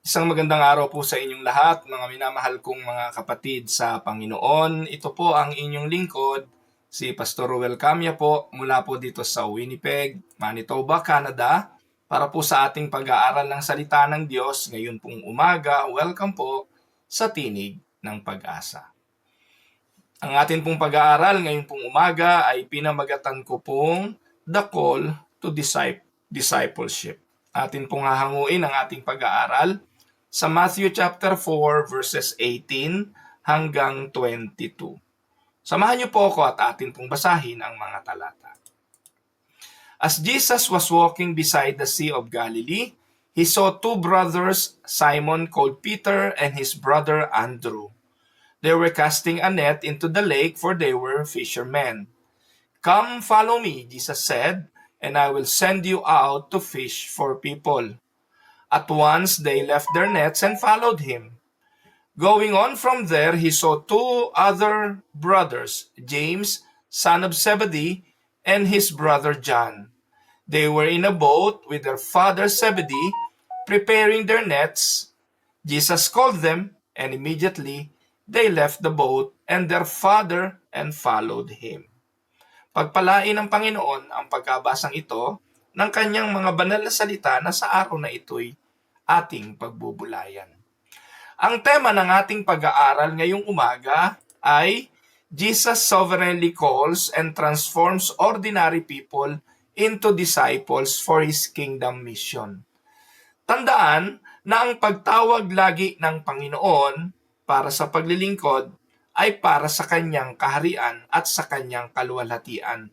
Isang magandang araw po sa inyong lahat, mga minamahal kong mga kapatid sa Panginoon. Ito po ang inyong lingkod, si Pastor Ruel Camya po, mula po dito sa Winnipeg, Manitoba, Canada, para po sa ating pag-aaral ng Salita ng Diyos ngayon pong umaga. Welcome po sa Tinig ng Pag-asa. Ang atin pong pag-aaral ngayon pong umaga ay pinamagatan ko pong The Call to Discipleship. Atin pong hahanguin ang ating pag-aaral sa Matthew chapter 4 verses 18 hanggang 22. Samahan niyo po ako at atin pong basahin ang mga talata. As Jesus was walking beside the Sea of Galilee, he saw two brothers, Simon called Peter and his brother Andrew. They were casting a net into the lake, for they were fishermen. "Come, follow me," Jesus said, "and I will send you out to fish for people." At once they left their nets and followed him. Going on from there, he saw two other brothers, James, son of Zebedee, and his brother John. They were in a boat with their father Zebedee, preparing their nets. Jesus called them, and immediately they left the boat and their father and followed him. Pagpalain ng Panginoon ang pagkabasang ito ng kanyang mga banal na salita na sa araw na ito'y ating pagbubulayan. Ang tema ng ating pag-aaral ngayong umaga ay Jesus sovereignly calls and transforms ordinary people into disciples for His kingdom mission. Tandaan na ang pagtawag lagi ng Panginoon para sa paglilingkod ay para sa kanyang kaharian at sa kanyang kaluwalhatian.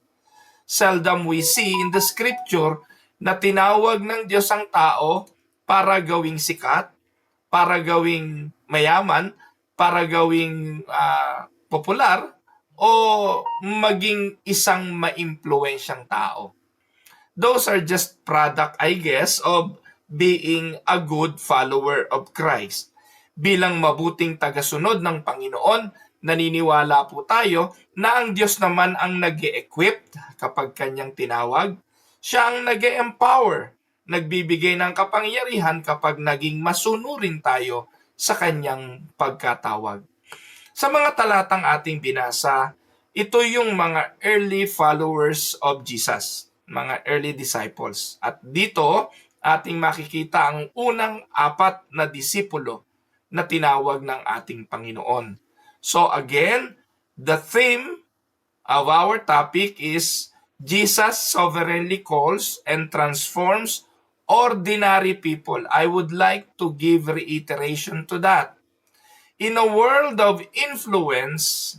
Seldom we see in the scripture na tinawag ng Diyos ang tao para gawing sikat, para gawing mayaman, para gawing popular, o maging isang maimpluwensyang tao. Those are just product, I guess, of being a good follower of Christ. Bilang mabuting tagasunod ng Panginoon, naniniwala po tayo na ang Diyos naman ang nag-e-equip kapag kanyang tinawag. Siya ang nag-e-empower, nagbibigay ng kapangyarihan kapag naging masunurin tayo sa kanyang pagkatawag. Sa mga talatang ating binasa, ito yung mga early followers of Jesus, mga early disciples. At dito, ating makikita ang unang 4 na disipulo na tinawag ng ating Panginoon. So again, the theme of our topic is Jesus sovereignly calls and transforms ordinary people. I would like to give reiteration to that. In a world of influence,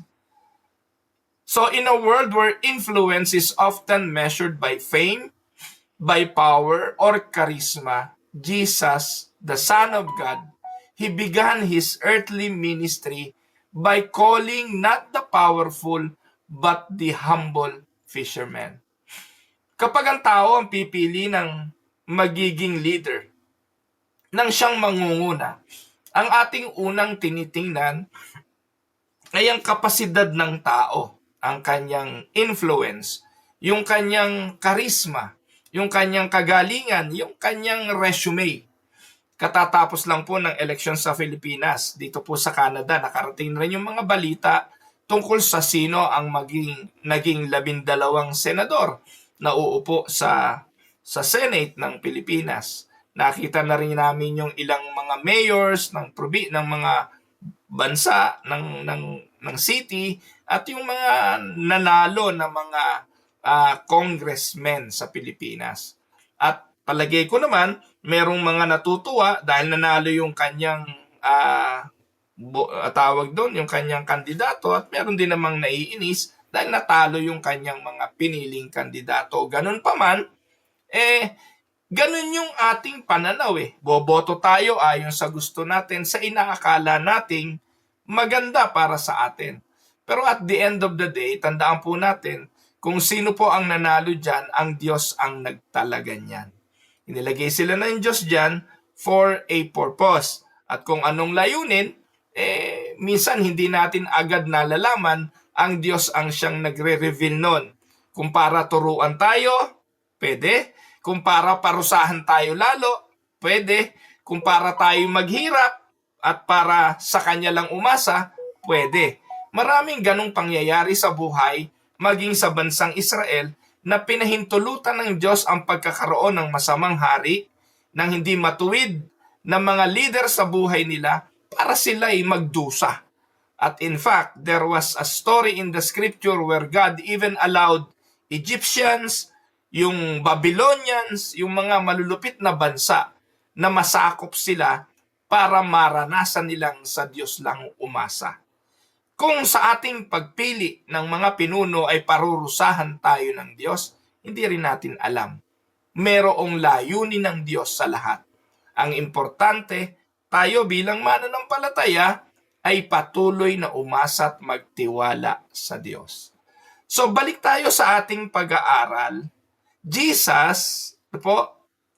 in a world where influence is often measured by fame, by power, or charisma, Jesus, the Son of God, He began His earthly ministry by calling not the powerful, but the humble fishermen. Kapag ang tao ang pipili ng magiging leader, nang siyang mangunguna, ang ating unang tinitingnan ay ang kapasidad ng tao, ang kanyang influence, yung kanyang charisma, yung kanyang kagalingan, yung kanyang resume. Katatapos lang po ng eleksyon sa Pilipinas, dito po sa Canada, nakarating rin yung mga balita tungkol sa sino ang naging 12 senador na uupo sa Senate ng Pilipinas. Nakita na rin namin yung ilang mga mayors ng mga bansa ng city at yung mga nanalo na mga congressmen sa Pilipinas. At palagay ko naman, merong mga natutuwa dahil nanalo yung kanyang yung kanyang kandidato, at meron din namang naiinis dahil natalo yung kanyang mga piniling kandidato. Ganun pa man, ganun yung ating pananaw Boboto tayo ayon sa gusto natin, sa inaakala nating maganda para sa atin. Pero at the end of the day, tandaan po natin, kung sino po ang nanalo dyan, ang Diyos ang nagtalaga niyan. Inilagay sila ng Diyos dyan for a purpose. At kung anong layunin, minsan hindi natin agad nalalaman, ang Diyos ang siyang nagre-reveal nun. Kung para turuan tayo, pwede. Kung para parusahan tayo lalo, Pwede. Kung para tayo maghirap at para sa Kanya lang umasa, pwede. Maraming ganong pangyayari sa buhay, maging sa bansang Israel, na pinahintulutan ng Diyos ang pagkakaroon ng masamang hari, ng hindi matuwid na mga leader sa buhay nila para sila ay magdusa. At in fact, there was a story in the scripture where God even allowed Egyptians, yung Babylonians, yung mga malulupit na bansa na masakop sila para maranasan nilang sa Diyos lang umasa. Kung sa ating pagpili ng mga pinuno ay parurusahan tayo ng Diyos, hindi rin natin alam. Merong layunin ng Diyos sa lahat. Ang importante, tayo bilang mananampalataya ay patuloy na umasa at magtiwala sa Diyos. So balik tayo sa ating pag-aaral. Jesus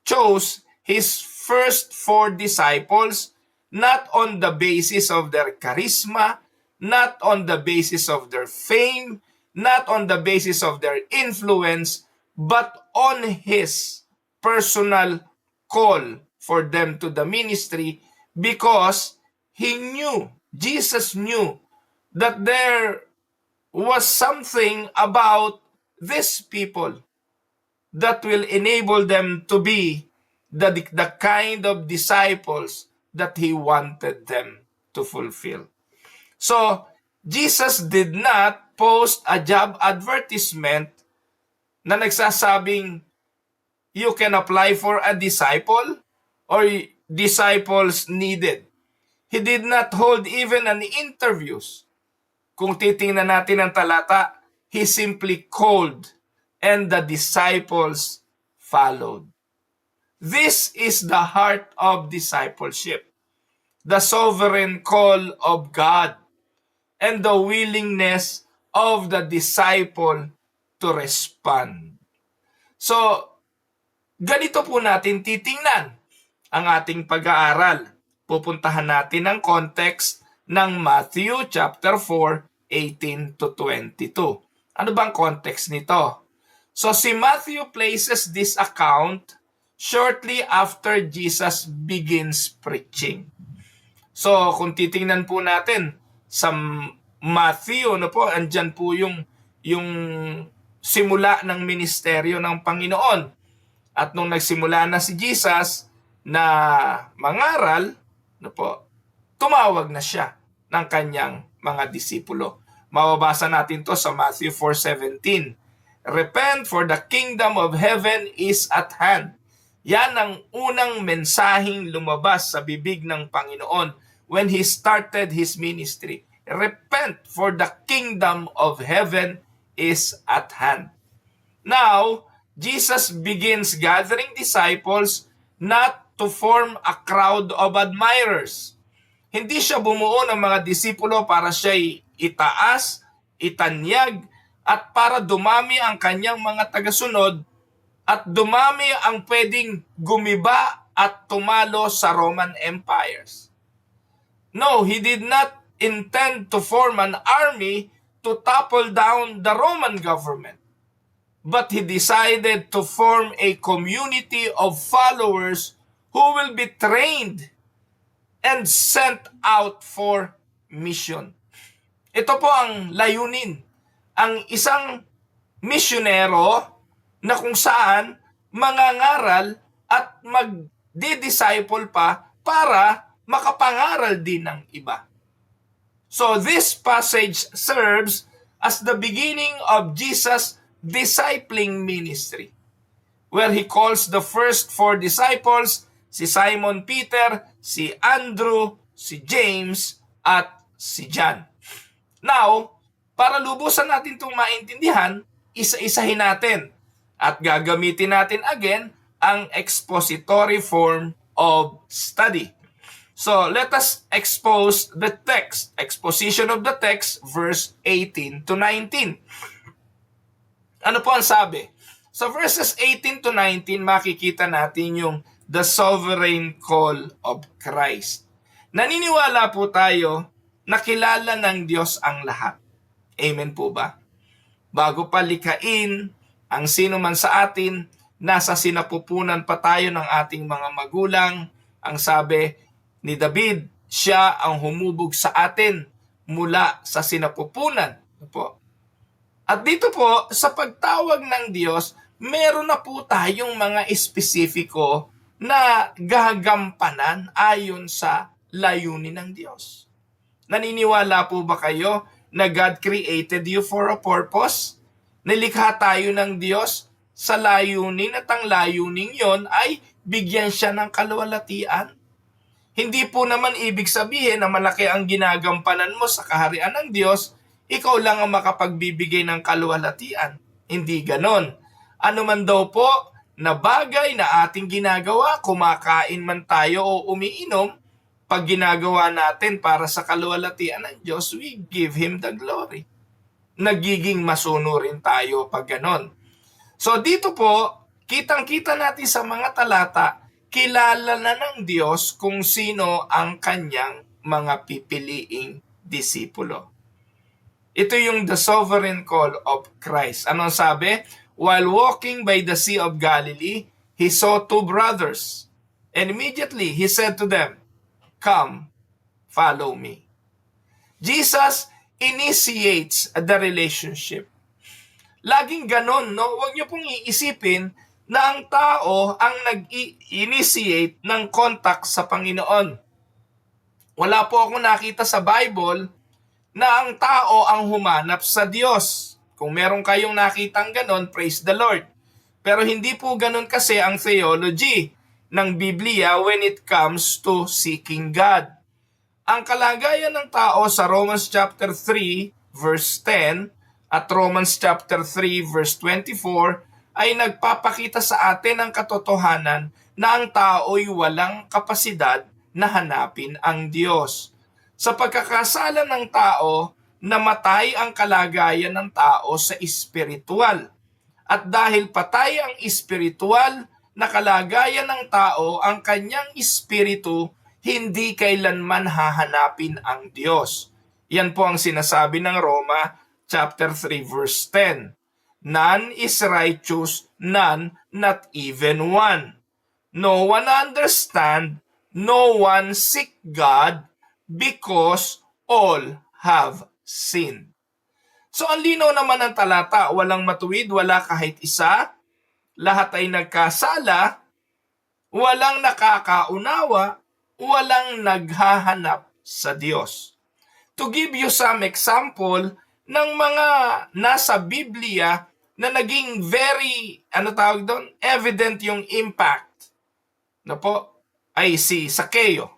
chose His first 4 disciples not on the basis of their charisma, not on the basis of their fame, not on the basis of their influence, but on His personal call for them to the ministry, because Jesus knew that there was something about these people that will enable them to be the kind of disciples that He wanted them to fulfill. So, Jesus did not post a job advertisement na nagsasabing you can apply for a disciple or disciples needed. He did not hold even an interviews. Kung titingnan natin ang talata, He simply called and the disciples followed. This is the heart of discipleship, the sovereign call of God, and the willingness of the disciple to respond. So, ganito po natin titingnan ang ating pag-aaral. Pupuntahan natin ang context ng Matthew chapter 4, 18 to 22. Ano bang context nito? So, si Matthew places this account shortly after Jesus begins preaching. So, kung titingnan po natin sa Matthew, andyan po yung simula ng ministeryo ng Panginoon. At nung nagsimula na si Jesus na mangaral, tumawag na siya ng kanyang mga disipulo. Mababasa natin to sa Matthew 4:17. Repent, for the kingdom of heaven is at hand. Yan ang unang mensaheng lumabas sa bibig ng Panginoon when He started His ministry. Repent, for the kingdom of heaven is at hand. Now, Jesus begins gathering disciples not to form a crowd of admirers. Hindi siya bumuo ng mga disipulo para siya'y itaas, itanyag, at para dumami ang kanyang mga tagasunod at dumami ang pwedeng gumiba at tumalo sa Roman empires. No, He did not intend to form an army to topple down the Roman government. But He decided to form a community of followers who will be trained and sent out for mission. Ito po ang layunin. Ang isang misyonero na kung saan mangangaral at magdi-disciple pa para makapangaral din ng iba. So this passage serves as the beginning of Jesus' discipling ministry, where He calls the first 4 disciples, si Simon Peter, si Andrew, si James, at si John. Now, para lubusan natin itong maintindihan, isa-isahin natin at gagamitin natin again ang expository form of study. So, let us expose the text. Exposition of the text, verse 18 to 19. Ano po ang sabi? Sa verses 18 to 19, makikita natin yung the sovereign call of Christ. Naniniwala po tayo na kilala ng Diyos ang lahat. Amen po ba? Bago pa likhain ang sino man sa atin, nasa sinapupunan pa tayo ng ating mga magulang. Ang sabi ni David, siya ang humubog sa atin mula sa sinapupunan. Po. At dito po, sa pagtawag ng Diyos, meron na po tayong mga espesifiko na gagampanan ayon sa layunin ng Diyos. Naniniwala po ba kayo na God created you for a purpose? Nilikha tayo ng Diyos sa layunin at ang layunin yon ay bigyan siya ng kaluwalhatian. Hindi po naman ibig sabihin na malaki ang ginagampanan mo sa kaharian ng Diyos, ikaw lang ang makapagbibigay ng kaluwalhatian. Hindi ganon. Ano man daw po na bagay na ating ginagawa, kumakain man tayo o umiinom, pag ginagawa natin para sa kaluwalhatian ng Diyos, we give Him the glory. Nagiging masunurin tayo pag ganon. So dito po, kitang-kita natin sa mga talata, kilala na ng Diyos kung sino ang kanyang mga pipiliing disipulo. Ito yung the sovereign call of Christ. Anong sabi? While walking by the Sea of Galilee, he saw two brothers. And immediately he said to them, "Come, follow me." Jesus initiates the relationship. Laging ganon, no? Huwag niyo pong iisipin na ang tao ang nag-initiate ng contact sa Panginoon. Wala po akong nakita sa Bible na ang tao ang humanap sa Diyos. Kung meron kayong nakitang ganon, praise the Lord. Pero hindi po ganon kasi ang theology ng Biblia when it comes to seeking God. Ang kalagayan ng tao sa Romans chapter 3 verse 10 at Romans chapter 3 verse 24 ay nagpapakita sa atin ang katotohanan na ang tao'y walang kapasidad na hanapin ang Diyos. Sa pagkakasala ng tao, namatay ang kalagayan ng tao sa espiritual. At dahil patay ang espiritual na kalagayan ng tao, ang kanyang espiritu hindi kailanman hahanapin ang Diyos. Yan po ang sinasabi ng Roma chapter 3 verse 10. None is righteous, none, not even one. No one understand, no one seek God, because all have sinned. So ang linaw naman ng talata, walang matuwid, wala kahit isa, lahat ay nagkasala, walang nakakaunawa, walang naghahanap sa Diyos. To give you some example ng mga nasa Biblia na naging very, evident yung impact na po ay si Sakeo.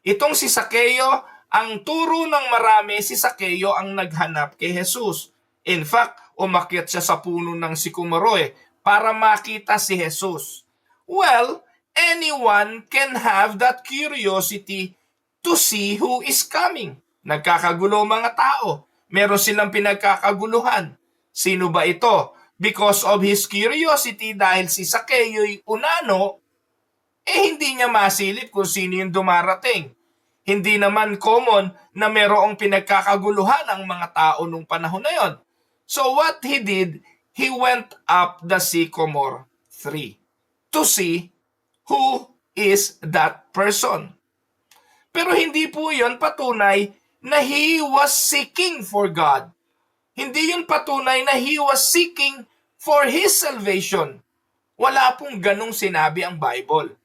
Itong si Sakeo, ang turo ng marami, si Sakeo ang naghanap kay Jesus. In fact, umakyat siya sa puno ng sikumoro para makita si Jesus. Well, anyone can have that curiosity to see who is coming. Nagkakagulo mga tao. Meron silang pinagkakaguluhan. Sino ba ito? Because of his curiosity, dahil si Sakeo'y unano, hindi niya masilip kung sino yung dumarating. Hindi naman common na merong pinagkakaguluhan ang mga tao nung panahon na yon. So what he did, he went up the sycamore tree to see who is that person. Pero hindi po yon patunay na he was seeking for God. Hindi yun patunay na he was seeking for his salvation. Wala pong ganong sinabi ang Bible.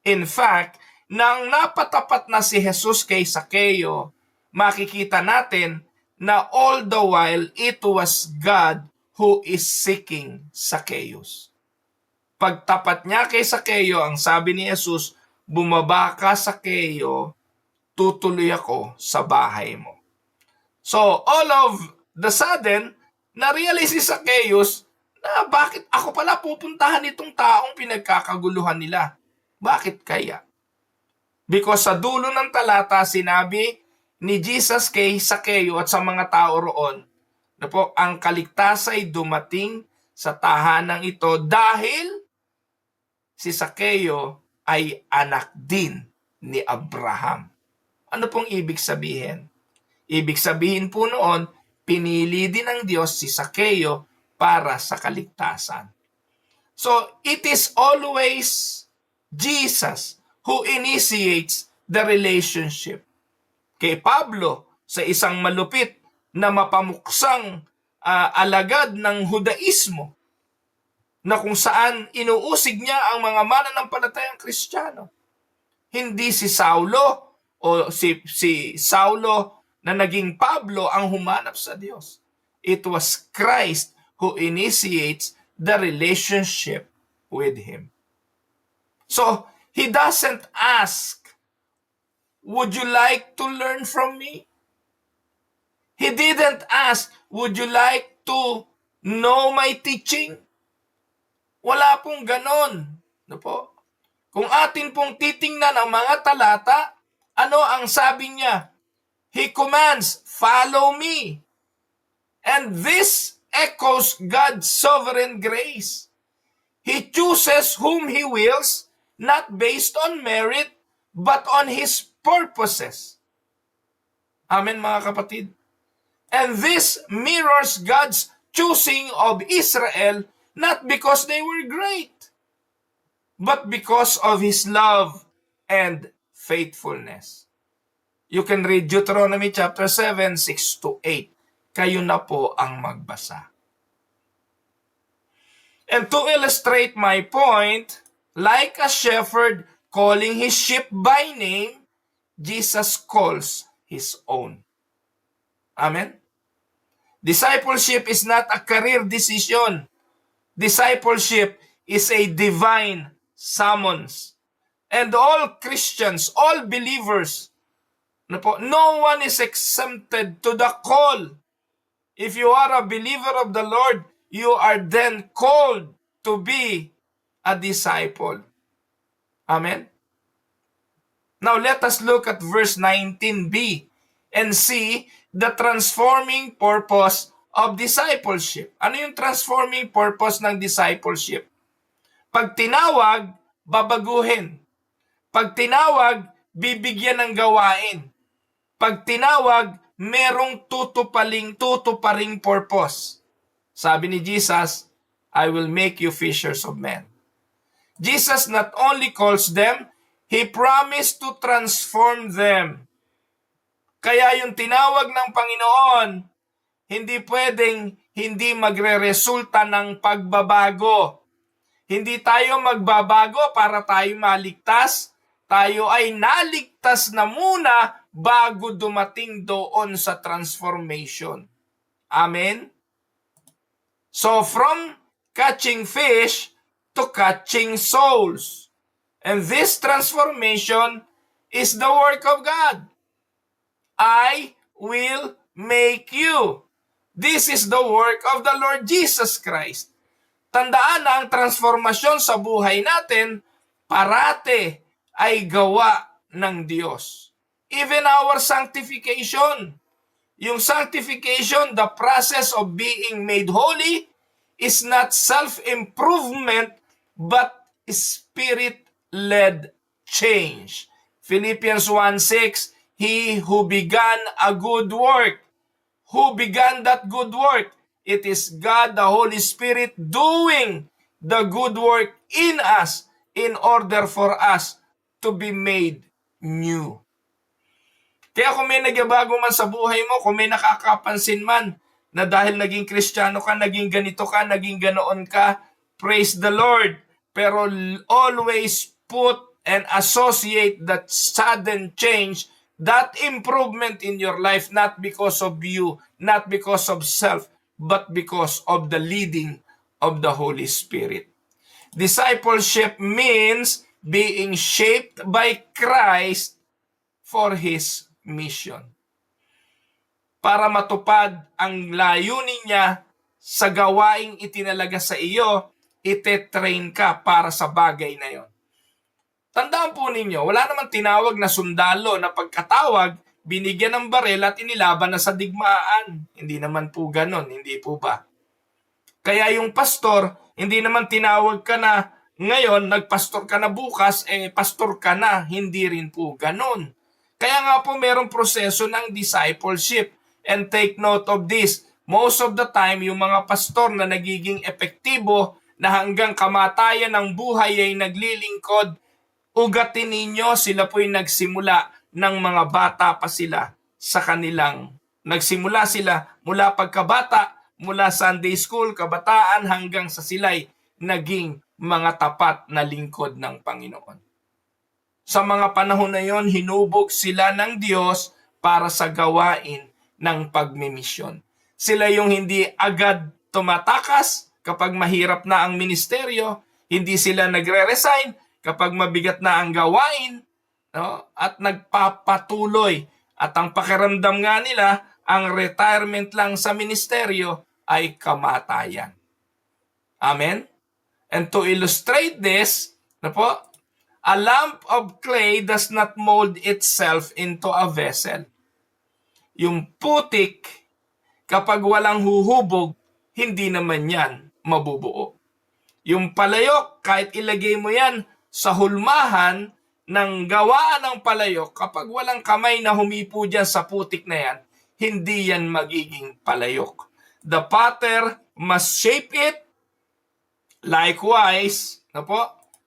In fact, nang napatapat na si Jesus kay Sakeo, makikita natin na all the while it was God who is seeking Zacchaeus. Pagtapat niya kay Sakeo, ang sabi ni Jesus, "Bumaba ka, Sakeo, tutuloy ako sa bahay mo." So, all of the sudden, na-realize si Zacchaeus na bakit ako pala pupuntahan itong taong pinagkakaguluhan nila. Bakit kaya? Because sa dulo ng talata, sinabi ni Jesus kay Zacchaeus at sa mga tao roon, na po, ang kaligtasan ay dumating sa tahanang ito dahil si Zacchaeus ay anak din ni Abraham. Ano pong ibig sabihin? Ibig sabihin po noon, pinili din ng Diyos si Zacchaeus para sa kaligtasan. So, it is always Jesus who initiates the relationship. Kay Pablo, sa isang malupit na mapamuksang alagad ng Hudaismo, na kung saan inuusig niya ang mga mananampalatayang Kristiyano. Hindi si Saulo o si Saulo na naging Pablo ang humanap sa Diyos. It was Christ who initiates the relationship with him. So, he doesn't ask, would you like to learn from me? He didn't ask, would you like to know my teaching? Wala pong ganon. No po? Kung atin pong titingnan ang mga talata, ano ang sabi niya? He commands, follow me. And this echoes God's sovereign grace. He chooses whom He wills, not based on merit, but on His purposes. Amen, mga kapatid. And this mirrors God's choosing of Israel, not because they were great, but because of His love and faithfulness. You can read Deuteronomy chapter 7, 6-8. Kayo na po ang magbasa. And to illustrate my point, like a shepherd calling his sheep by name, Jesus calls his own. Amen? Discipleship is not a career decision. Discipleship is a divine summons. And all Christians, all believers, no one is exempted to the call. If you are a believer of the Lord, you are then called to be a disciple. Amen? Now let us look at verse 19b and see the transforming purpose of discipleship. Ano yung transforming purpose ng discipleship? Pag tinawag, babaguhin. Pag tinawag, bibigyan ng gawain. Pag tinawag, merong tutuparing purpose. Sabi ni Jesus, I will make you fishers of men. Jesus not only calls them, He promised to transform them. Kaya yung tinawag ng Panginoon, hindi pwedeng hindi magre-resulta ng pagbabago. Hindi tayo magbabago para tayo maligtas. Tayo ay naligtas na muna bago dumating doon sa transformation. Amen? So from catching fish to catching souls. And this transformation is the work of God. I will make you. This is the work of the Lord Jesus Christ. Tandaan na ang transformasyon sa buhay natin, parate ay gawa ng Diyos. Even our sanctification. Yung sanctification, the process of being made holy, is not self-improvement, but Spirit-led change. Philippians 1:6, He who began a good work. Who began that good work? It is God, the Holy Spirit, doing the good work in us in order for us to be made new. Kaya kung may nagbabago man sa buhay mo, kung may nakakapansin man na dahil naging Kristiyano ka, naging ganito ka, naging ganoon ka, praise the Lord. Pero always put and associate that sudden change, that improvement in your life, not because of you, not because of self, but because of the leading of the Holy Spirit. Discipleship means being shaped by Christ for His mission. Para matupad ang layunin niya sa gawaing itinalaga sa iyo, ite-train ka para sa bagay na yon. Tandaan po ninyo, wala naman tinawag na sundalo na pagkatawag, binigyan ng barel at inilaban na sa digmaan. Hindi naman po ganon, hindi po ba? Kaya yung pastor, hindi naman tinawag ka na ngayon, nagpastor ka na bukas, pastor ka na. Hindi rin po ganon. Kaya nga po merong proseso ng discipleship. And take note of this, most of the time, yung mga pastor na nagiging epektibo, na hanggang kamatayan ng buhay ay naglilingkod. Ugatin ninyo, sila po'y nagsimula ng mga bata pa sila sa kanilang. Nagsimula sila mula pagkabata, mula Sunday school, kabataan, hanggang sa sila'y naging mga tapat na lingkod ng Panginoon. Sa mga panahon na yon, hinubog sila ng Diyos para sa gawain ng pagmimisyon. Sila yung hindi agad tumatakas kapag mahirap na ang ministeryo, hindi sila nagre-resign kapag mabigat na ang gawain, no? At nagpapatuloy. At ang pakiramdam nga nila, ang retirement lang sa ministeryo ay kamatayan. Amen? And to illustrate this, na po, a lump of clay does not mold itself into a vessel. Yung putik, kapag walang huhubog, hindi naman yan mabubuo. Yung palayok, kahit ilagay mo yan sa hulmahan ng gawaan ng palayok, kapag walang kamay na humipo dyan sa putik na yan, hindi yan magiging palayok. The potter must shape it. Likewise,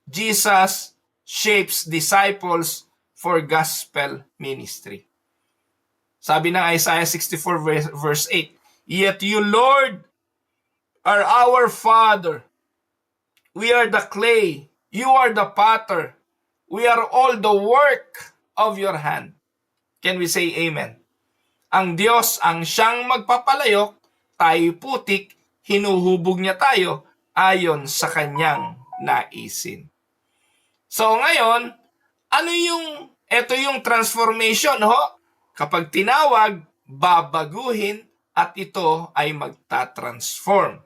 Jesus shapes disciples for gospel ministry. Sabi ng Isaiah 64 verse 8, "Yet you, Lord, are our Father. We are the clay. You are the potter. We are all the work of your hand." Can we say amen? Ang Diyos ang siyang magpapalayok, tayo putik, hinuhubog niya tayo ayon sa kanyang naisin. So ngayon, ito yung transformation, Kapag tinawag, babaguhin at ito ay magta-transform.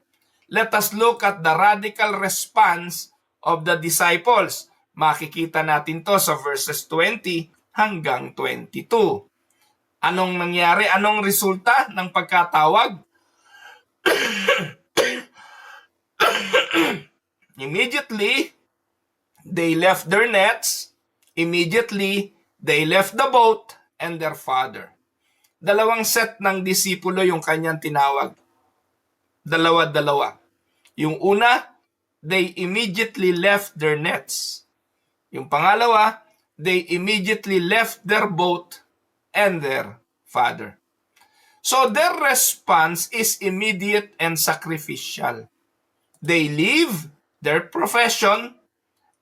Let us look at the radical response of the disciples. Makikita natin to sa verses 20 hanggang 22. Anong nangyari? Anong resulta ng pagkatawag? Immediately, they left their nets. Immediately, they left the boat and their father. Dalawang set ng disipulo yung kanyang tinawag. Dalawa-dalawa. Yung una, they immediately left their nets. Yung pangalawa, they immediately left their boat and their father. So their response is immediate and sacrificial. They leave their profession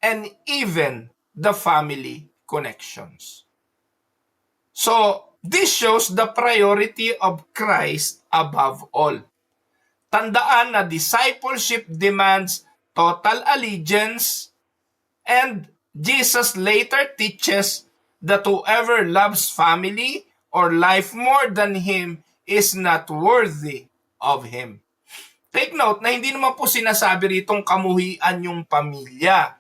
and even the family connections. So this shows the priority of Christ above all. Tandaan na discipleship demands total allegiance, and Jesus later teaches that whoever loves family or life more than Him is not worthy of Him. Take note na hindi naman po sinasabi ritong kamuhian yung pamilya,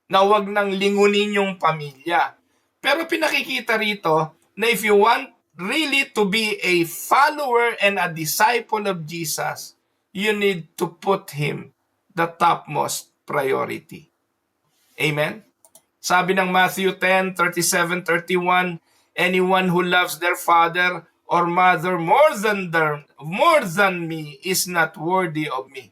na huwag nang lingunin yung pamilya. Pero pinakikita rito na if you want really to be a follower and a disciple of Jesus, you need to put Him the topmost priority. Amen? Sabi ng Matthew 10:37-31, "Anyone who loves their father or mother more than me is not worthy of me."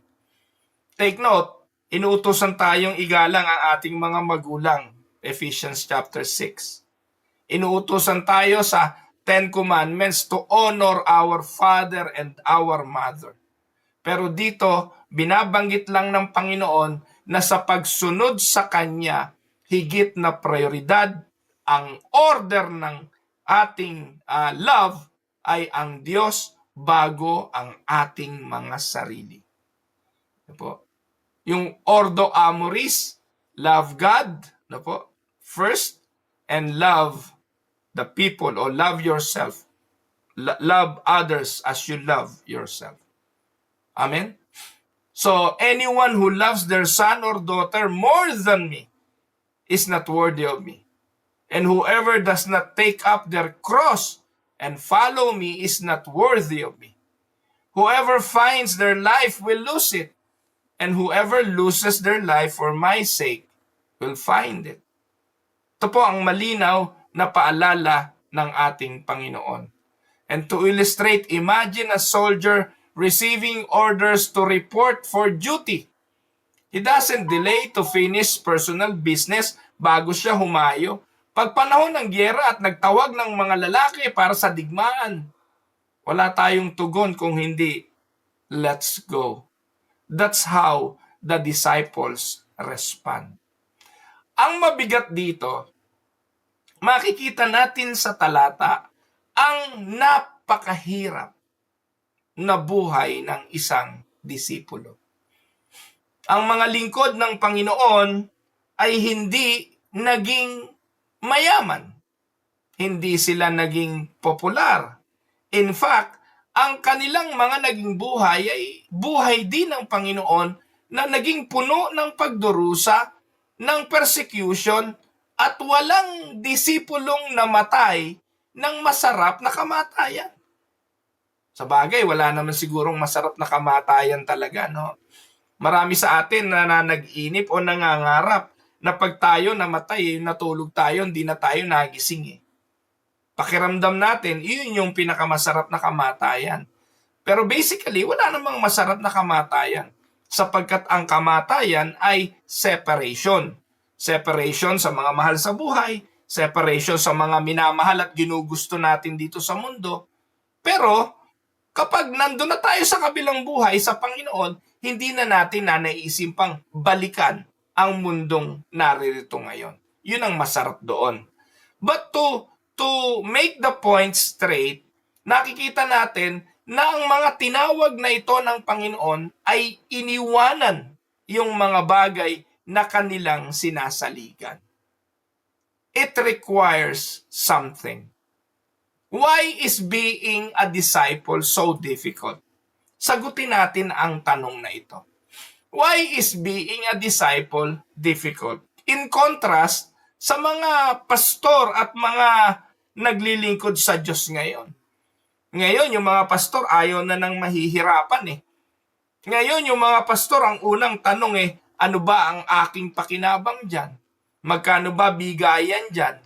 Take note, inuutosan tayong igalang ang ating mga magulang. Ephesians chapter 6. Inuutosan tayo sa 10 Commandments to honor our father and our mother. Pero dito, binabanggit lang ng Panginoon na sa pagsunod sa Kanya, higit na prioridad, ang order ng ating love ay ang Diyos bago ang ating mga sarili. Yung ordo amoris, love God first, and love the people or love yourself. Love others as you love yourself. Amen? So, anyone who loves their son or daughter more than me is not worthy of me. And whoever does not take up their cross and follow me is not worthy of me. Whoever finds their life will lose it, and whoever loses their life for my sake will find it. Ito po ang malinaw na paalala ng ating Panginoon. And to illustrate, imagine a soldier receiving orders to report for duty. He doesn't delay to finish personal business bago siya humayo. Pag panahon ng gyera at nagtawag ng mga lalaki para sa digmaan, wala tayong tugon kung hindi, let's go. That's how the disciples respond. Ang mabigat dito, makikita natin sa talata ang napakahirap na buhay ng isang disipulo. Ang mga lingkod ng Panginoon ay hindi naging mayaman. Hindi sila naging popular. In fact, ang kanilang mga naging buhay ay buhay din ng Panginoon na naging puno ng pagdurusa, ng persecution, at walang disipulong namatay ng masarap na kamatayan. Sa bagay, wala naman sigurong masarap na kamatayan talaga, no? Marami sa atin na nag-inip o nangangarap na pag tayo namatay, natulog tayo, hindi na tayo nagising eh. Pakiramdam natin, yun yung pinakamasarap na kamatayan. Pero basically, wala namang masarap na kamatayan sapagkat ang kamatayan ay separation. Separation sa mga mahal sa buhay, separation sa mga minamahal at ginugusto natin dito sa mundo. Pero kapag nandun na tayo sa kabilang buhay sa Panginoon, hindi na natin naiisip pang balikan ang mundong naririto ngayon. Yun ang masarap doon. But to make the point straight, nakikita natin na ang mga tinawag na ito ng Panginoon ay iniwanan yung mga bagay na kanilang sinasaligan. It requires something. Why is being a disciple so difficult? Sagutin natin ang tanong na ito. Why is being a disciple difficult? In contrast sa mga pastor at mga naglilingkod sa Diyos ngayon. Ngayon, yung mga pastor ayaw na nang mahihirapan eh. Ngayon, yung mga pastor, ang unang tanong eh, ano ba ang aking pakinabang dyan? Magkano ba bigayan dyan?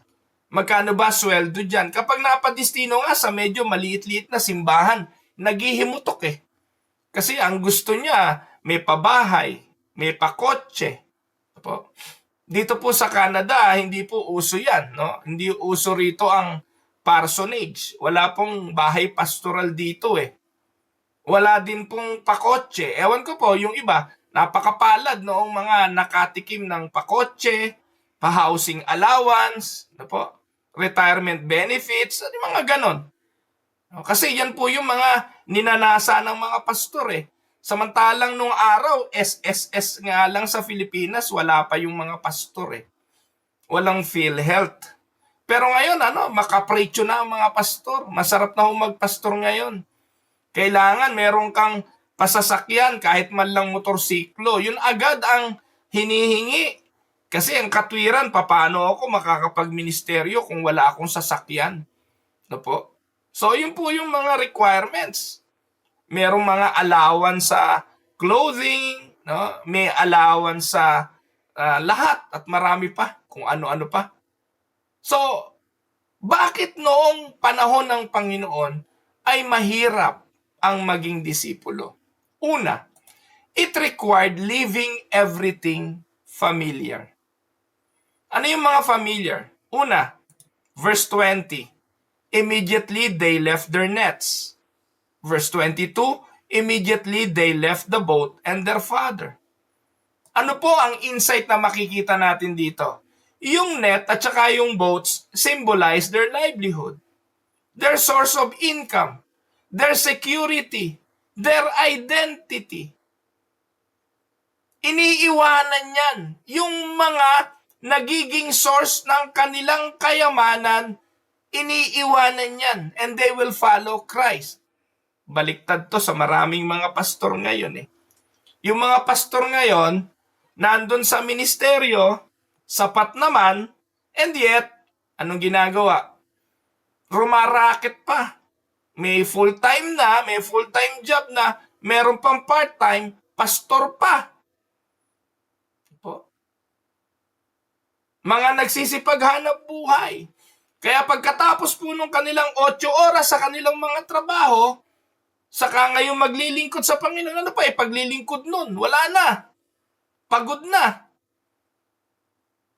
Magkano ba sweldo dyan? Kapag napadistino nga sa medyo maliit-liit na simbahan, naghihimutok eh. Kasi ang gusto niya, may pabahay, may pakotse. Dito po sa Canada, hindi po uso yan. No? Hindi uso rito ang parsonage. Wala pong bahay pastoral dito eh. Wala din pong pakotse. Ewan ko po, yung iba, napakapalad noong mga nakatikim ng pakotse, pa-housing allowance, retirement benefits, at mga ganon. Kasi yan po yung mga ninanasa ng mga pastor eh. Samantalang nung araw, SSS nga lang sa Pilipinas, wala pa yung mga pastor eh. Walang PhilHealth. Pero ngayon, makaprecho na ang mga pastor. Masarap na magpastor ngayon. Kailangan meron kang pasasakyan kahit man lang motorsiklo. Yun agad ang hinihingi. Kasi ang katwiran, paano ako makakapag-ministeryo kung wala akong sasakyan? So, yun po yung mga requirements. Merong mga allowance sa clothing, no? May allowance sa lahat at marami pa, kung ano-ano pa. So, bakit noong panahon ng Panginoon ay mahirap ang maging disipulo? Una, it required leaving everything familiar. Ano yung mga familiar? Una, verse 20. Immediately they left their nets. Verse 22, immediately they left the boat and their father. Ano po ang insight na makikita natin dito? Yung net at saka yung boats symbolize their livelihood, their source of income, their security, their identity. Iniiwanan yan yung mga nagiging source ng kanilang kayamanan. Iniiwanan yan and they will follow Christ. Baliktad to sa maraming mga pastor ngayon eh. Yung mga pastor ngayon, nandun sa ministeryo, sapat naman, and yet, anong ginagawa? Rumaraket pa. May full-time na, may full-time job na, meron pang part-time, pastor pa. Mga nagsisipaghanap buhay. Kaya pagkatapos po nung kanilang 8 oras sa kanilang mga trabaho, saka ngayon maglilingkod sa Panginoon, ano pa paglilingkod nun? Wala na. pagod na.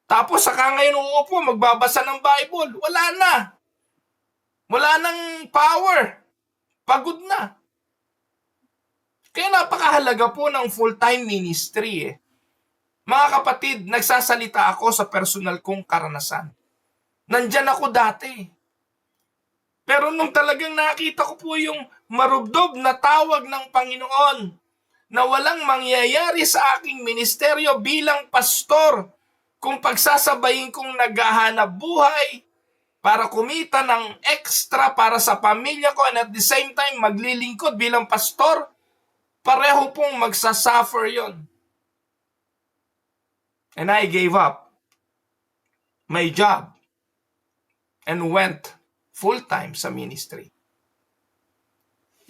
Tapos saka ngayon uupo, magbabasa ng Bible. Wala na. Wala nang power. Pagod na. Kaya napakahalaga po ng full-time ministry eh. Mga kapatid, nagsasalita ako sa personal kong karanasan. Nandyan ako dati. Pero nung talagang nakita ko po yung marubdob na tawag ng Panginoon na walang mangyayari sa aking ministeryo bilang pastor kung pagsasabayin kong naghahanap buhay para kumita ng extra para sa pamilya ko and at the same time maglilingkod bilang pastor, pareho pong magsasuffer yon. And I gave up my job and went full-time sa ministry.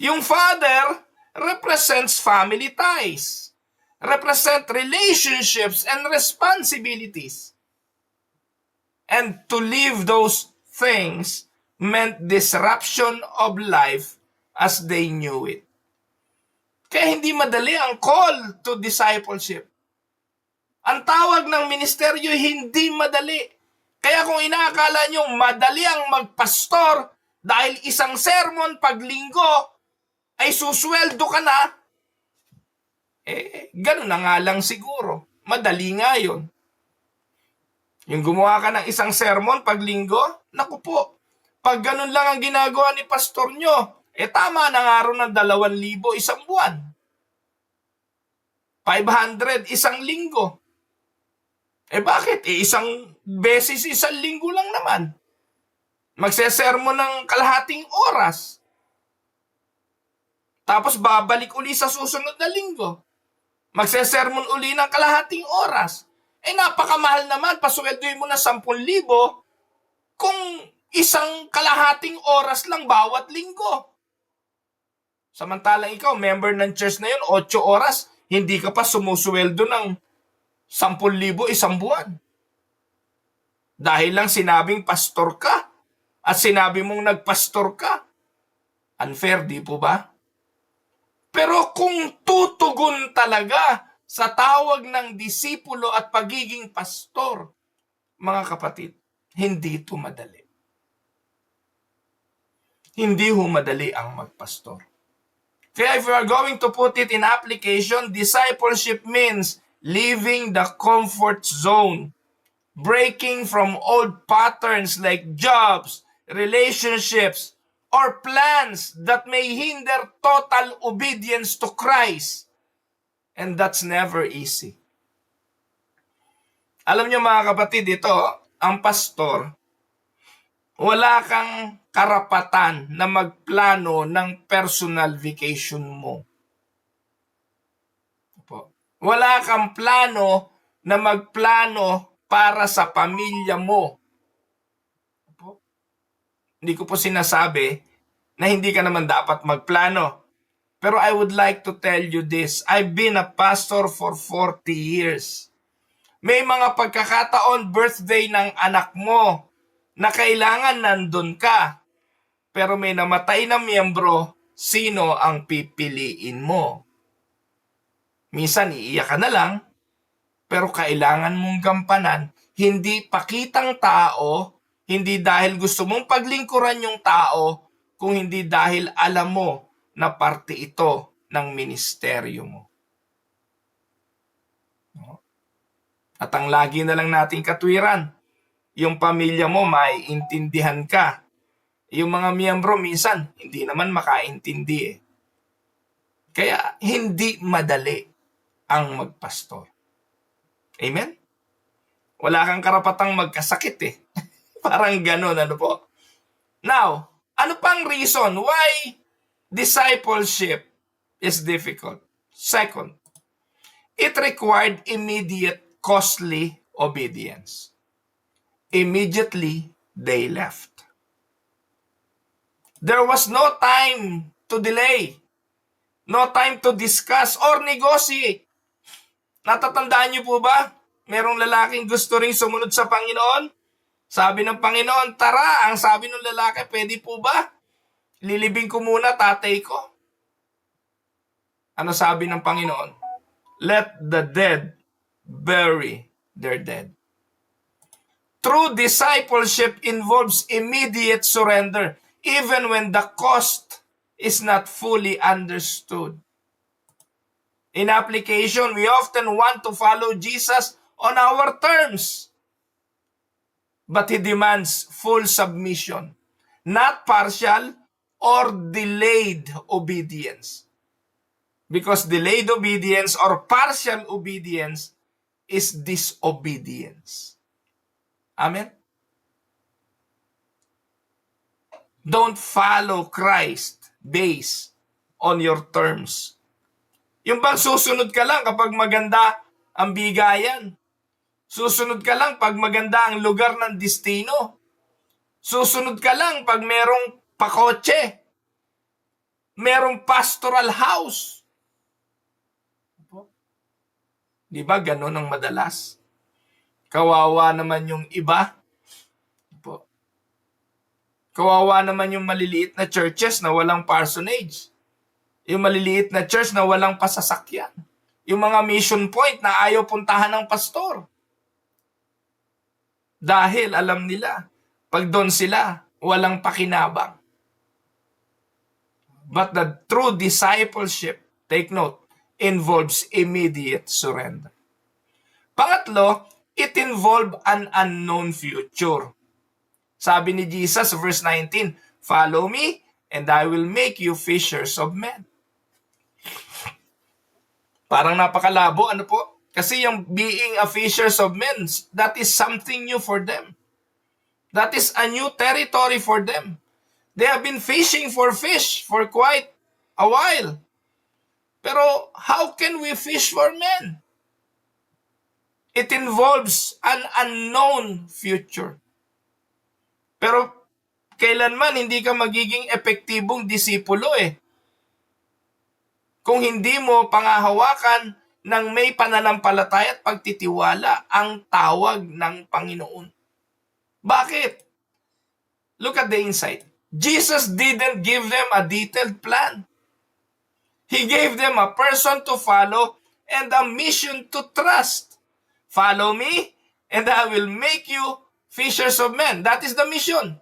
Yung father represents family ties, represent relationships and responsibilities. And to leave those things meant disruption of life as they knew it. Kaya hindi madali ang call to discipleship. Ang tawag ng ministeryo hindi madali. Kaya kung inaakala nyo madali ang magpastor dahil isang sermon pag linggo ay susweldo ka na, ganun na nga lang siguro. Madali nga yun. Yung gumawa ka ng isang sermon pag linggo, naku po, pag ganun lang ang ginagawa ni pastor nyo, tama na nga ron ng 2,000 isang buwan. 500 isang linggo. Bakit? Isang beses isang linggo lang naman. Magsesermon ng kalahating oras. Tapos babalik uli sa susunod na linggo. Magsesermon uli ng kalahating oras. Napakamahal naman, pasweldohin mo na 10,000 kung isang kalahating oras lang bawat linggo. Samantalang ikaw, member ng church na yun, 8 oras, hindi ka pa sumusweldo ng 10,000 isang buwan. Dahil lang sinabing pastor ka at sinabi mong nagpastor ka. Unfair, di po ba? Pero kung tutugon talaga sa tawag ng disipulo at pagiging pastor, mga kapatid, hindi ito madali. Hindi ho madali ang magpastor. Kaya if we are going to put it in application, discipleship means leaving the comfort zone, breaking from old patterns like jobs, relationships, or plans that may hinder total obedience to Christ. And that's never easy. Alam niyo mga kapatid, ito, ang pastor, wala kang karapatan na magplano ng personal vacation mo. Wala kang plano na magplano para sa pamilya mo. Hindi ko po sinasabi na hindi ka naman dapat magplano. Pero I would like to tell you this. I've been a pastor for 40 years. May mga pagkakataon birthday ng anak mo na kailangan nandun ka. Pero may namatay na miyembro, sino ang pipiliin mo? Minsan iiyak ka na lang, pero kailangan mong gampanan. Hindi pakitang tao, hindi dahil gusto mong paglingkuran yung tao, kung hindi dahil alam mo na parte ito ng ministeryo mo. At ang lagi na lang nating katwiran, yung pamilya mo maiintindihan ka. Yung mga miyembro minsan, hindi naman makaintindi eh. Kaya hindi madali ang magpastor. Amen? Wala kang karapatang magkasakit eh. Parang ganun, ano po? Now, ano pang reason why discipleship is difficult? Second, it required immediate costly obedience. Immediately, they left. There was no time to delay. No time to discuss or negotiate. Natatandaan niyo po ba? Merong lalaking gusto ring sumunod sa Panginoon. Sabi ng Panginoon, tara. Ang sabi ng lalaki, pwede po ba? Lilibing ko muna tatay ko. Ano sabi ng Panginoon? Let the dead bury their dead. True discipleship involves immediate surrender, even when the cost is not fully understood. In application, we often want to follow Jesus on our terms, but He demands full submission, not partial or delayed obedience. Because delayed obedience or partial obedience is disobedience. Amen? Don't follow Christ based on your terms. Yung bang susunod ka lang kapag maganda ang bigayan? Susunod ka lang pag maganda ang lugar ng destino? Susunod ka lang pag merong pakotse? Merong pastoral house? Di ba ganon ang madalas? Kawawa naman yung iba. Kawawa naman yung maliliit na churches na walang parsonage. Yung maliliit na church na walang pasasakyan. Yung mga mission point na ayaw puntahan ng pastor. Dahil alam nila, pag doon sila, walang pakinabang. But the true discipleship, take note, involves immediate surrender. Pangatlo, it involves an unknown future. Sabi ni Jesus, verse 19, "Follow me, and I will make you fishers of men." Parang napakalabo, ano po? Kasi yung being a fishers of men, that is something new for them. That is a new territory for them. They have been fishing for fish for quite a while. Pero how can we fish for men? It involves an unknown future. Pero kailanman hindi ka magiging epektibong disipulo kung hindi mo pangahawakan ng may pananampalataya at pagtitiwala ang tawag ng Panginoon. Bakit? Look at the insight. Jesus didn't give them a detailed plan. He gave them a person to follow and a mission to trust. Follow me, and I will make you fishers of men. That is the mission.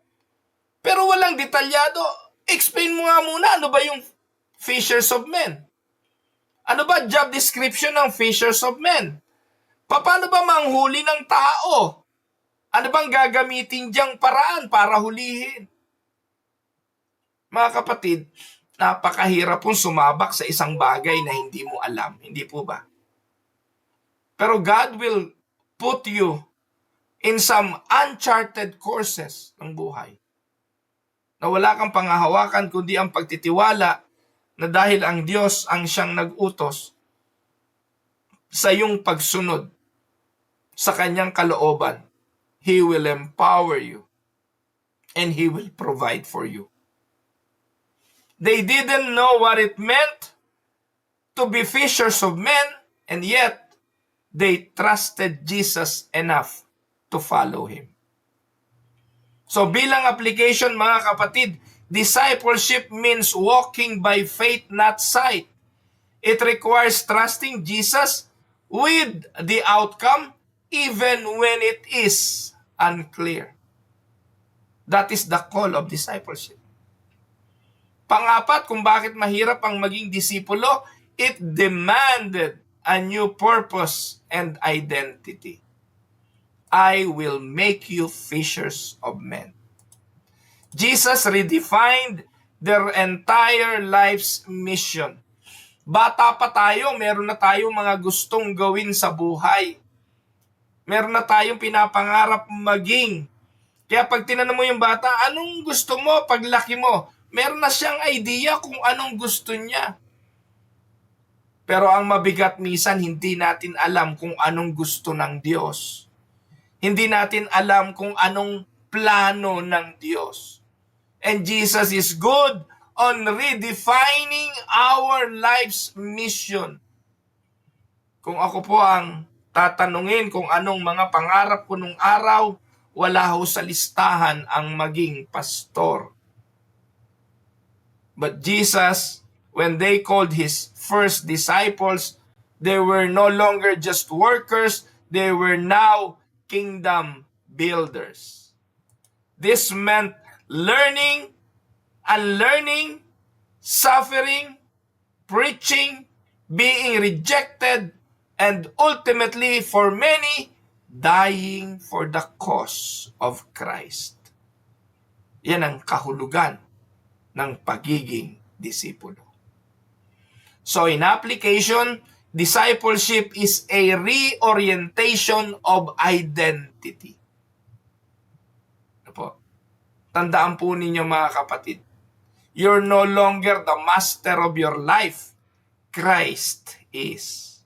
Pero walang detalyado. Explain mo nga muna, ano ba yung fishers of men? Ano ba job description ng fishers of men? Paano ba manghuli ng tao? Ano bang gagamitin diyang paraan para hulihin? Mga kapatid, napakahirap pong sumabak sa isang bagay na hindi mo alam. Hindi po ba? Pero God will put you in some uncharted courses ng buhay na wala kang pangahawakan kundi ang pagtitiwala na dahil ang Diyos ang siyang nag-utos sa iyong pagsunod sa kanyang kalooban, He will empower you and He will provide for you. They didn't know what it meant to be fishers of men, and yet they trusted Jesus enough to follow Him. So bilang application, mga kapatid, discipleship means walking by faith, not sight. It requires trusting Jesus with the outcome even when it is unclear. That is the call of discipleship. Pangapat, kung bakit mahirap ang maging disipulo, it demanded a new purpose and identity. I will make you fishers of men. Jesus redefined their entire life's mission. Bata pa tayo, meron na tayong mga gustong gawin sa buhay. Meron na tayong pinapangarap maging. Kaya pag tinanong mo yung bata, anong gusto mo paglaki mo? Meron na siyang idea kung anong gusto niya. Pero ang mabigat minsan, hindi natin alam kung anong gusto ng Diyos. Hindi natin alam kung anong plano ng Diyos. And Jesus is good on redefining our life's mission. Kung ako po ang tatanungin kung anong mga pangarap ko nung araw, wala ho sa listahan ang maging pastor. But Jesus, when they called His first disciples, They were no longer just workers, they were now kingdom builders. This meant learning, unlearning, suffering, preaching, being rejected, and ultimately, for many, dying for the cause of Christ. Yan ang kahulugan ng pagiging disipulo. So in application, discipleship is a reorientation of identity. Ano po? Tandaan po ninyo mga kapatid, you're no longer the master of your life. Christ is.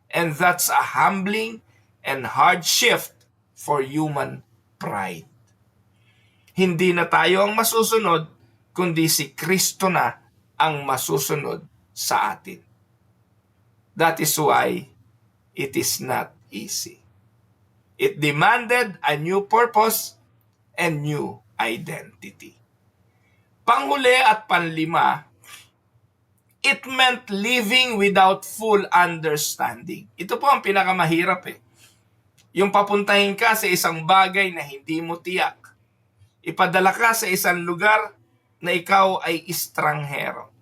And that's a humbling and hard shift for human pride. Hindi na tayo ang masusunod, kundi si Kristo na ang masusunod sa atin. That is why it is not easy. It demanded a new purpose and new identity. Panghuli at panlima, it meant living without full understanding. Ito po ang pinakamahirap eh. Yung papuntahin ka sa isang bagay na hindi mo tiyak. Ipadala ka sa isang lugar na ikaw ay estranghero.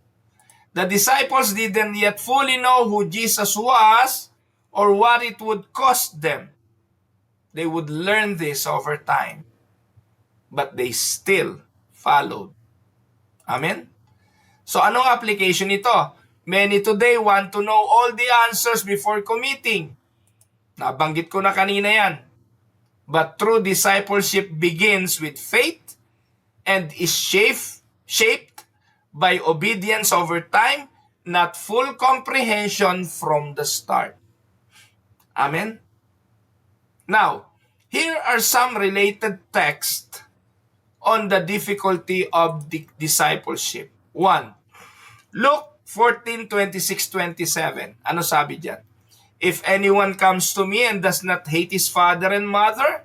The disciples didn't yet fully know who Jesus was or what it would cost them. They would learn this over time. But they still followed. Amen? So anong application nito? Many today want to know all the answers before committing. Nabanggit ko na kanina yan. But true discipleship begins with faith and is shaped by obedience over time, not full comprehension from the start. Amen? Now, here are some related texts on the difficulty of discipleship. 1. Luke 14:26-27. Ano sabi diyan? If anyone comes to me and does not hate his father and mother,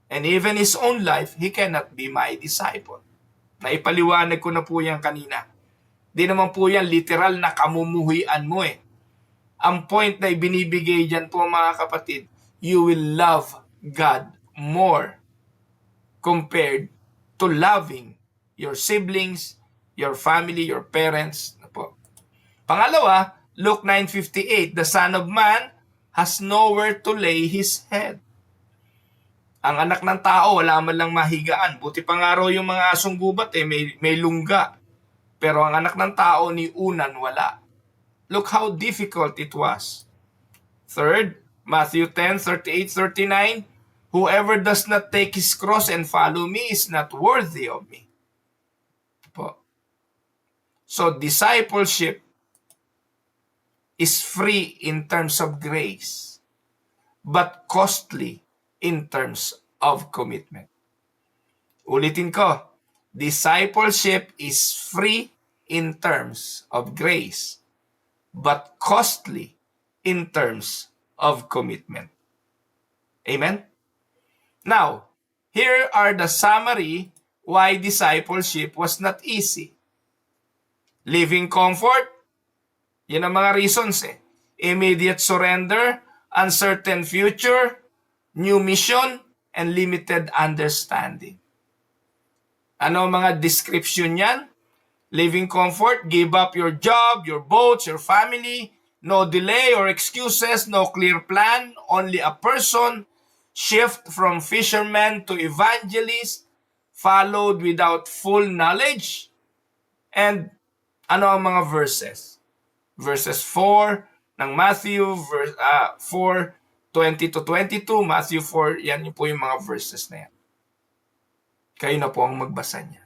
and even his own life, he cannot be my disciple. Naipaliwanag ko na po yan kanina. Di naman po yan literal na kamumuhian mo eh. Ang point na ibinibigay dyan po mga kapatid, you will love God more compared to loving your siblings, your family, your parents. Pangalawa, Luke 9:58, the Son of Man has nowhere to lay his head. Ang anak ng tao, wala man lang mahigaan. Buti pa nga raw yung mga asong gubat may lungga. Pero ang anak ng tao ni unan wala. Look how difficult it was. Third, Matthew 10:38-39, whoever does not take his cross and follow me is not worthy of me. So discipleship is free in terms of grace, but costly in terms of commitment. Ulitin ko, discipleship is free in terms of grace, but costly in terms of commitment. Amen? Now, here are the summary why discipleship was not easy. Living comfort, yan ang mga reasons eh. Immediate surrender, uncertain future, new mission, and limited understanding. Ano ang mga description yan? Living comfort, give up your job, your boats, your family, no delay or excuses, no clear plan, only a person, shift from fisherman to evangelist, followed without full knowledge, and ano ang mga verses? Verses 4 ng Matthew, 4:20-22, Matthew 4, yan po yung mga verses na yan. Kayo na po ang magbasa niya.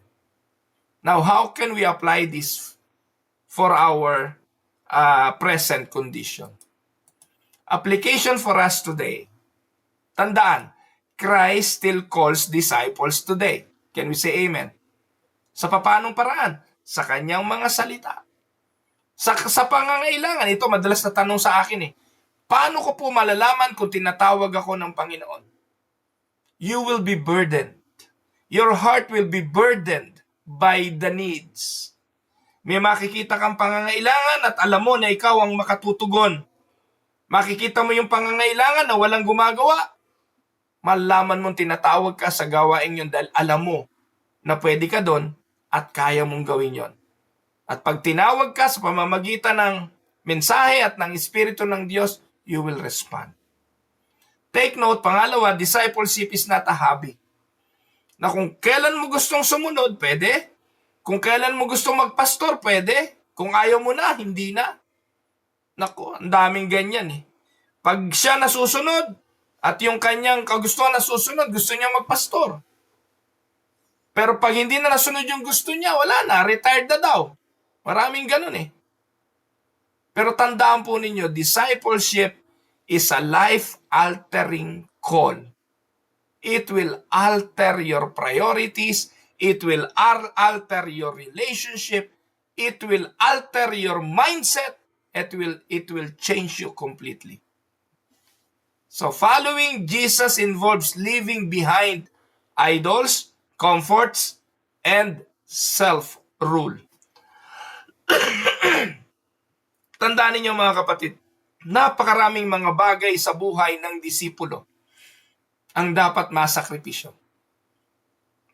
Now, how can we apply this for our present condition? Application for us today. Tandaan, Christ still calls disciples today. Can we say amen? Sa papanong paraan? Sa kanyang mga salita. Sa pangangailangan, ito madalas na tanong sa akin eh, paano ko po malalaman kung tinatawag ako ng Panginoon? You will be burdened. Your heart will be burdened by the needs. May makikita kang pangangailangan at alam mo na ikaw ang makatutugon. Makikita mo yung pangangailangan na walang gumagawa. Malaman mong tinatawag ka sa gawain yun dahil alam mo na pwede ka doon at kaya mong gawin yon. At pag tinawag ka sa pamamagitan ng mensahe at ng Espiritu ng Diyos, you will respond. Take note, pangalawa, discipleship is not a hobby. Na kung kailan mo gustong sumunod, pwede. Kung kailan mo gustong magpastor, pwede. Kung ayaw mo na, hindi na. Naku, ang daming ganyan eh. Pag siya nasusunod, at yung kanyang kagustuhan nasusunod, gusto niya magpastor. Pero pag hindi na nasunod yung gusto niya, wala na, retired na daw. Maraming ganun eh. Pero tandaan po ninyo, discipleship is a life-altering call. It will alter your priorities. It will alter your relationship. It will alter your mindset. It will change you completely. So following Jesus involves leaving behind idols, comforts, and self-rule. Tandaan ninyo mga kapatid, napakaraming mga bagay sa buhay ng disipulo ang dapat masakripisyo.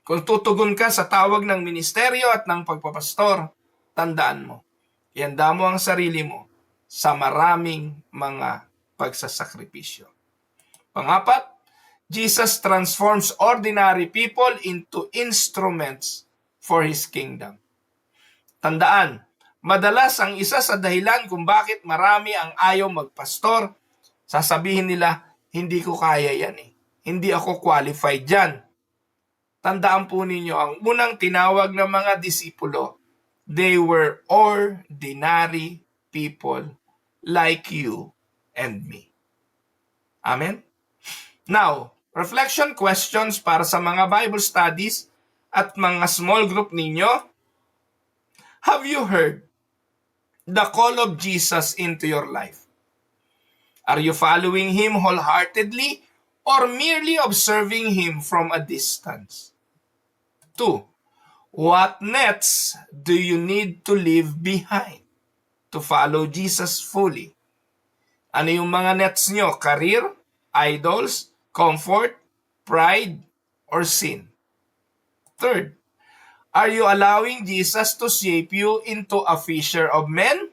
Kung tutugon ka sa tawag ng ministeryo at ng pagpapastor, tandaan mo, ihanda mo ang sarili mo sa maraming mga pagsasakripisyo. Pangapat, Jesus transforms ordinary people into instruments for His kingdom. Tandaan, madalas ang isa sa dahilan kung bakit marami ang ayaw magpastor, sasabihin nila, hindi ko kaya yan eh. Hindi ako qualified dyan. Tandaan po ninyo, ang unang tinawag ng mga disipulo, they were ordinary people like you and me. Amen? Now, reflection questions para sa mga Bible studies at mga small group ninyo. Have you heard the call of Jesus into your life? Are you following Him wholeheartedly or merely observing Him from a distance? 2. What nets do you need to leave behind to follow Jesus fully? Ano yung mga nets nyo? Career, idols, comfort, pride, or sin? 3. Are you allowing Jesus to shape you into a fisher of men?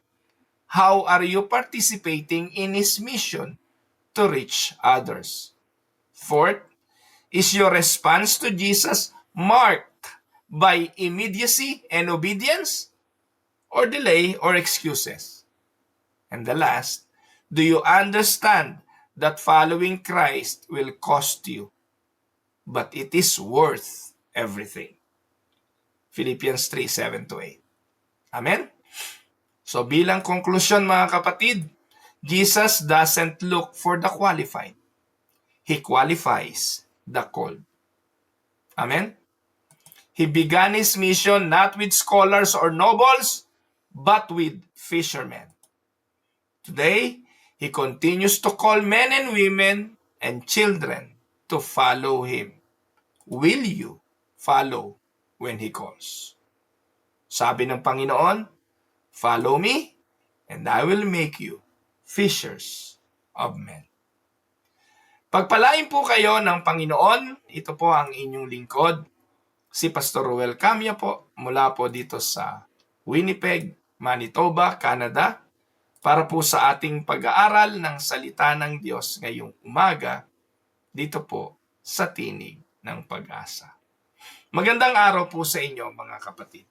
How are you participating in His mission to reach others? 4. Is your response to Jesus marked by immediacy and obedience, or delay or excuses? And the last, do you understand that following Christ will cost you, but it is worth everything? Philippians 3:7-8. Amen? So bilang konklusyon mga kapatid, Jesus doesn't look for the qualified. He qualifies the called. Amen? He began His mission not with scholars or nobles, but with fishermen. Today, He continues to call men and women and children to follow Him. Will you follow when He calls? Sabi ng Panginoon, follow me, and I will make you fishers of men. Pagpalain po kayo ng Panginoon. Ito po ang inyong lingkod, si Pastor Ruel Camia po, mula po dito sa Winnipeg, Manitoba, Canada, para po sa ating pag-aaral ng salita ng Diyos ngayong umaga, dito po sa Tinig ng Pag-asa. Magandang araw po sa inyo mga kapatid.